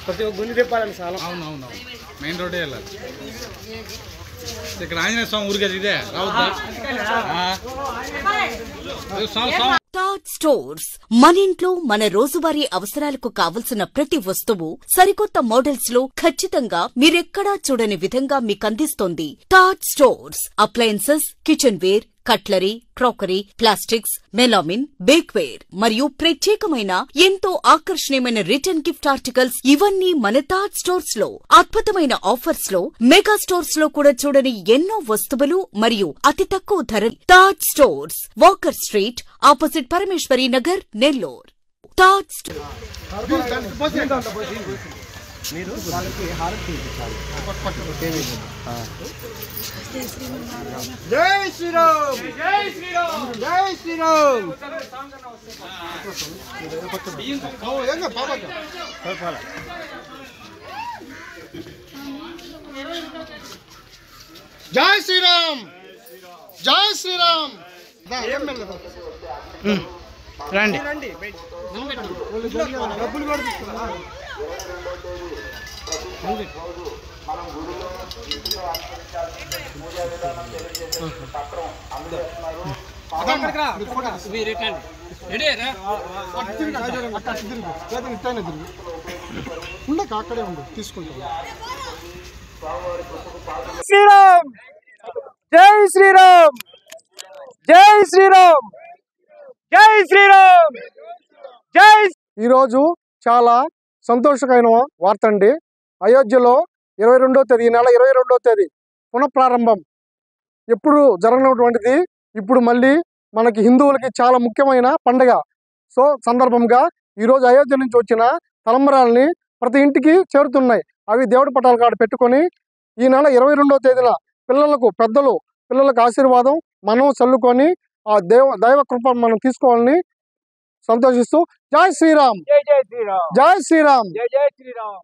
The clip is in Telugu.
ప్రతి ఒక్క గుంజి తిప్పాలండి చాలా. అవునవును, మెయిన్ రోడ్డే వెళ్ళాలి. ఇక్కడ ఆంజనేయ స్వామి ఊరికే ఇదే రావద్దా? టాట్ స్టోర్స్ మన ఇంట్లో మన రోజువారీ అవసరాలకు కావలసిన ప్రతి వస్తువు సరికొత్త మోడల్స్ లో ఖచ్చితంగా మీరెక్కడా చూడని విధంగా మీకందిస్తోంది టాట్ stores. Appliances, kitchenware, cutlery, crockery, plastics, melamine, bakeware మరియు ప్రత్యేకమైన ఎంతో ఆకర్షణీయమైన రిటర్న్ గిఫ్ట్ ఆర్టికల్స్ ఇవన్నీ మన టాట్ స్టోర్స్ లో అద్భుతమైన ఆఫర్స్ లో మెగా స్టోర్స్ లో కూడా చూడని ఎన్నో వస్తువులు మరియు అతి తక్కువ ధర. టాట్ stores, walker street, opposite Parameshwari Nagar, Nellore. టాట్ మీరు వాళ్ళకి హారతి చూపించాలి. జై శ్రీరామ్, జై శ్రీరామ్, జై శ్రీరామ్. జై శ్రీరామ్, జై శ్రీరామ్. రండి రండి, డబ్బులు కూడా ఉండక అక్కడే ఉండు, తీసుకుంటాం. శ్రీరామ్, జై శ్రీరామ్, జై శ్రీరామ్, జై శ్రీరామ్, జై. ఈరోజు చాలా సంతోషకరమైన వార్త అండి. అయోధ్యలో 22వ తేదీ, నెల 22వ తేదీ పునఃప్రారంభం. ఎప్పుడు జరగనటువంటిది ఇప్పుడు మళ్ళీ మనకి హిందువులకి చాలా ముఖ్యమైన పండుగ. సో సందర్భంగా ఈరోజు అయోధ్య నుంచి వచ్చిన తలంబరాలని ప్రతి ఇంటికి చేరుతున్నాయి. అవి దేవుడి పటాల కాడ పెట్టుకొని ఈ నెల 22వ తేదీన పిల్లలకు ఆశీర్వాదం మనం చల్లుకొని ఆ దైవ కృప మనం తీసుకోవాలని సంతోషిస్తూ జై శ్రీరామ్, జై శ్రీరామ్, జై శ్రీరామ్, జై శ్రీరామ్.